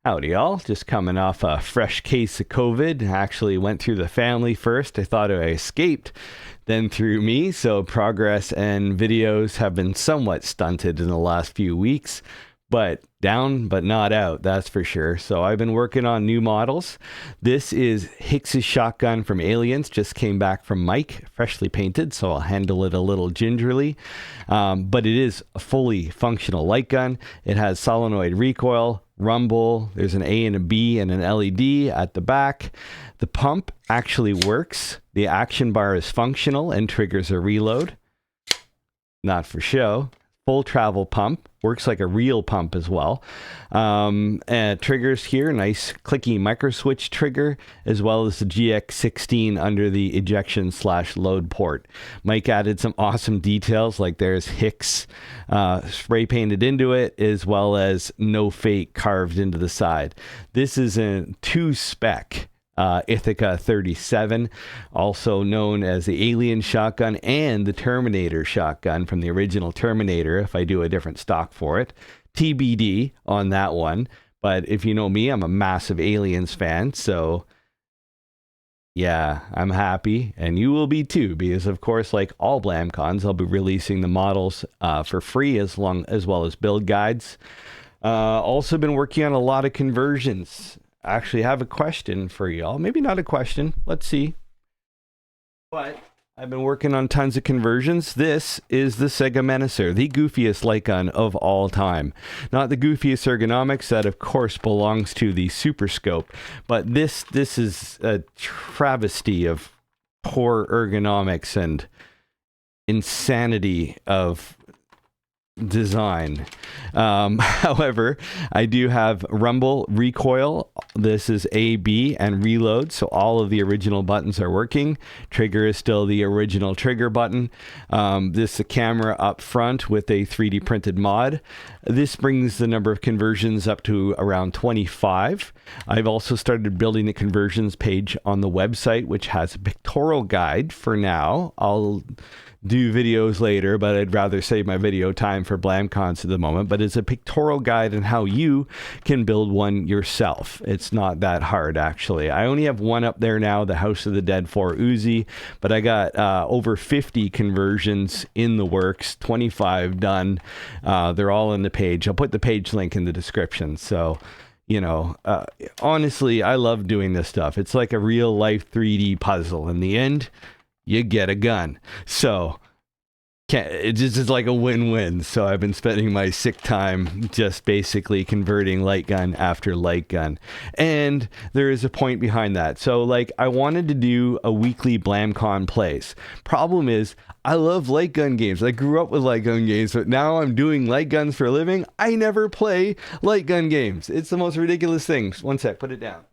Howdy, all. Just coming off a fresh case of COVID. Actually went through the family first. I thought I escaped, then through me. So progress and videos have been somewhat stunted in the last few weeks, but down, but not out, that's for sure. So I've been working on new models. This is Hick's shotgun from Aliens. Just came back from Mike, freshly painted, so I'll handle it a little gingerly. But it is a fully functional light gun. It has solenoid recoil, rumble, there's an A and a B and an LED at the back. The pump actually works. The action bar is functional and triggers a reload. Not for show. Full travel pump, works like a real pump as well. And triggers here, nice clicky micro switch trigger, as well as the GX16 under the ejection/load port. Mike added some awesome details, like there's Hick's spray painted into it, as well as No Fate carved into the side. This is a 2-spec Ithaca 37, also known as the Alien shotgun and the Terminator shotgun from the original Terminator, if I do a different stock for it. TBD on that one. But if you know me, I'm a massive Aliens fan, so yeah, I'm happy, and you will be too, because of course, like all Blamcons, I'll be releasing the models for free as well as build guides. Also been working on a lot of conversions. Actually have a question for y'all. Maybe not a question. Let's see. But I've been working on tons of conversions. This is the Sega Menacer, the goofiest light gun of all time. Not the goofiest ergonomics, that of course belongs to the Super Scope, but this is a travesty of poor ergonomics and insanity of design. However, I do have rumble, recoil. This is A, B, and reload, so all of the original buttons are working. Trigger is still the original trigger button. This is a camera up front with a 3D printed mod. This brings the number of conversions up to around 25. I've also started building a conversions page on the website, which has a pictorial guide for now. I'll do videos later, but I'd rather save my video time for Blamcons at the moment. But it's a pictorial guide on how you can build one yourself. It's not that hard, actually. I only have one up there now, the House of the Dead 4 Uzi, but I got over 50 conversions in the works, 25 done. They're all in the page. I'll put the page link in the description. So, you know, honestly, I love doing this stuff. It's like a real life 3D puzzle. In the end, you get a gun. So it just is like a win-win. So I've been spending my sick time just basically converting light gun after light gun. And there is a point behind that. So like I wanted to do a weekly Blamcon plays. Problem is, I love light gun games. I grew up with light gun games, but now I'm doing light guns for a living. I never play light gun games. It's the most ridiculous thing. One sec, put it down.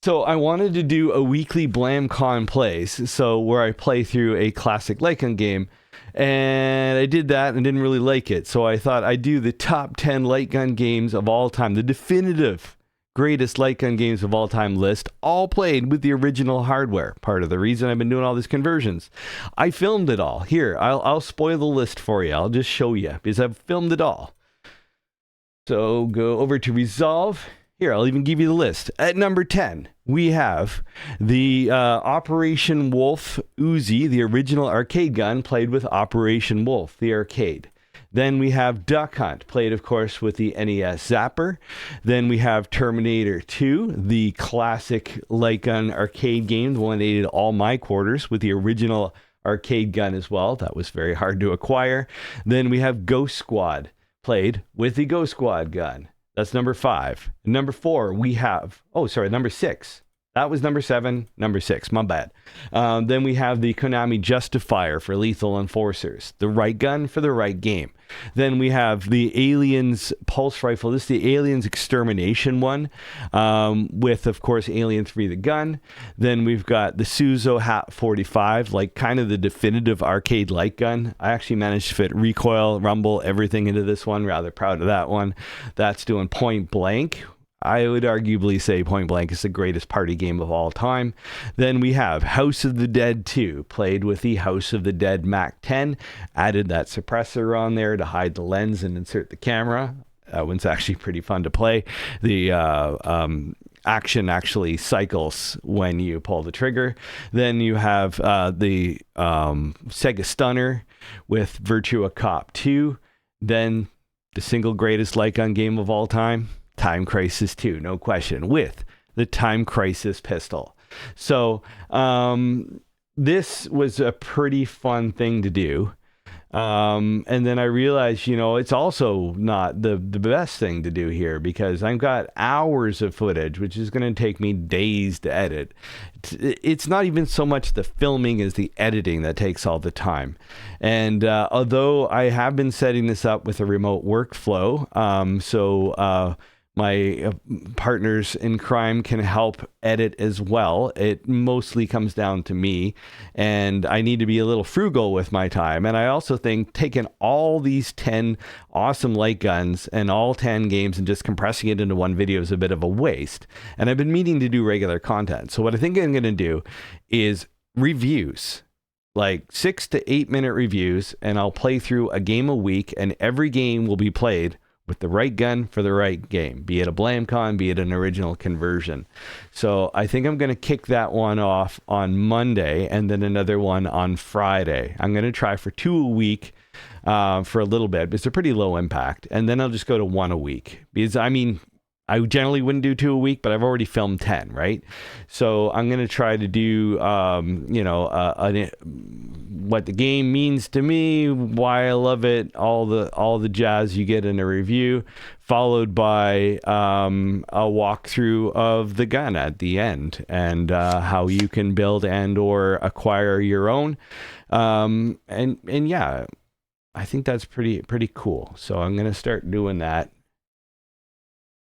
So I wanted to do a weekly Blamcon plays, so where I play through a classic light gun game, and I did that and didn't really like it. So I thought I'd do the top 10 light gun games of all time, the definitive greatest light gun games of all time list, all played with the original hardware. Part of the reason I've been doing all these conversions. I filmed it all. Here, I'll spoil the list for you. I'll just show you, because I've filmed it all. So go over to Resolve. Here, I'll even give you the list. At number 10, we have the Operation Wolf Uzi, the original arcade gun, played with Operation Wolf, the arcade. Then we have Duck Hunt, played, of course, with the NES Zapper. Then we have Terminator 2, the classic light gun arcade game, the one that aided all my quarters, with the original arcade gun as well. That was very hard to acquire. Then we have Ghost Squad, played with the Ghost Squad gun. That's number 5. Number 4, we have... Oh, sorry, number 6. That was number 7. Number 6, my bad. Then we have the Konami Justifier for Lethal Enforcers. The right gun for the right game. Then we have the Aliens Pulse Rifle. This is the Aliens Extermination one. With, of course, Alien 3 the gun. Then we've got the Suzo Hat 45, like kind of the definitive arcade light gun. I actually managed to fit recoil, rumble, everything into this one. Rather proud of that one. That's doing Point Blank. I would arguably say Point Blank is the greatest party game of all time. Then we have House of the Dead 2, played with the House of the Dead Mac 10. Added that suppressor on there to hide the lens and insert the camera. That one's actually pretty fun to play. The action actually cycles when you pull the trigger. Then you have the Sega Stunner with Virtua Cop 2. Then the single greatest light gun game of all time, Time Crisis 2, no question, with the Time Crisis pistol. So this was a pretty fun thing to do. And then I realized, it's also not the best thing to do here, because I've got hours of footage, which is going to take me days to edit. It's not even so much the filming as the editing that takes all the time. And although I have been setting this up with a remote workflow, my partners in crime can help edit as well. It mostly comes down to me, and I need to be a little frugal with my time. And I also think taking all these 10 awesome light guns and all 10 games and just compressing it into one video is a bit of a waste. And I've been meaning to do regular content. So what I think I'm going to do is reviews, like 6 to 8 minute reviews, and I'll play through a game a week, and every game will be played with the right gun for the right game, be it a Blamcon, be it an original conversion. So I think I'm going to kick that one off on Monday, and then another one on Friday. I'm going to try for 2 a week for a little bit, because they're pretty low impact. And then I'll just go to 1 a week, because I generally wouldn't do 2 a week, but I've already filmed 10, right? So I'm going to try to do, what the game means to me, why I love it, all the jazz you get in a review, followed by a walkthrough of the gun at the end, and how you can build and or acquire your own. And yeah, I think that's pretty cool. So I'm going to start doing that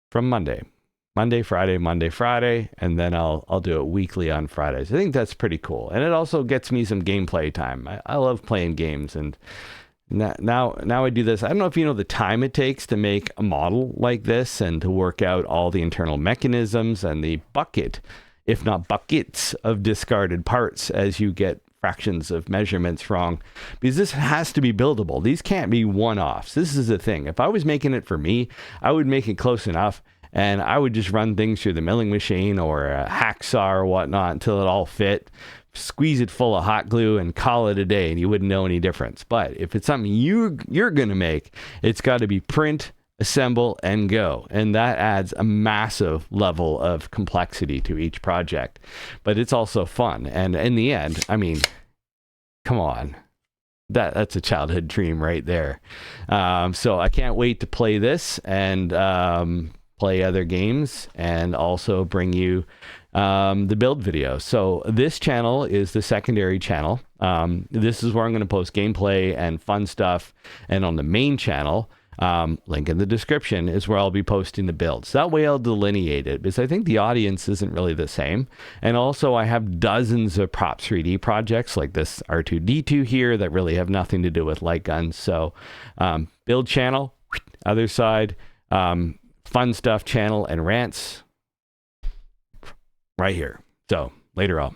from Monday, Friday, and then I'll do it weekly on Fridays. I think that's pretty cool, and it also gets me some gameplay time. I love playing games, and now I do this. I don't know if you know the time it takes to make a model like this, and to work out all the internal mechanisms and the bucket, if not buckets, of discarded parts as you get fractions of measurements wrong, because this has to be buildable. These can't be one-offs. This is the thing. If I was making it for me, I would make it close enough, and I would just run things through the milling machine or a hacksaw or whatnot until it all fit, squeeze it full of hot glue, and call it a day, and you wouldn't know any difference. But if it's something you're going to make, it's got to be print, assemble, and go. And that adds a massive level of complexity to each project. But it's also fun. And in the end, come on. That's a childhood dream right there. So I can't wait to play this and play other games, and also bring you the build video. So this channel is the secondary channel. This is where I'm going to post gameplay and fun stuff. And on the main channel, link in the description, is where I'll be posting the builds. That way I'll delineate it, because I think the audience isn't really the same. And also I have dozens of Prop 3D projects like this R2-D2 here that really have nothing to do with light guns. So build channel, other side, fun stuff channel, and rants right here. So later on.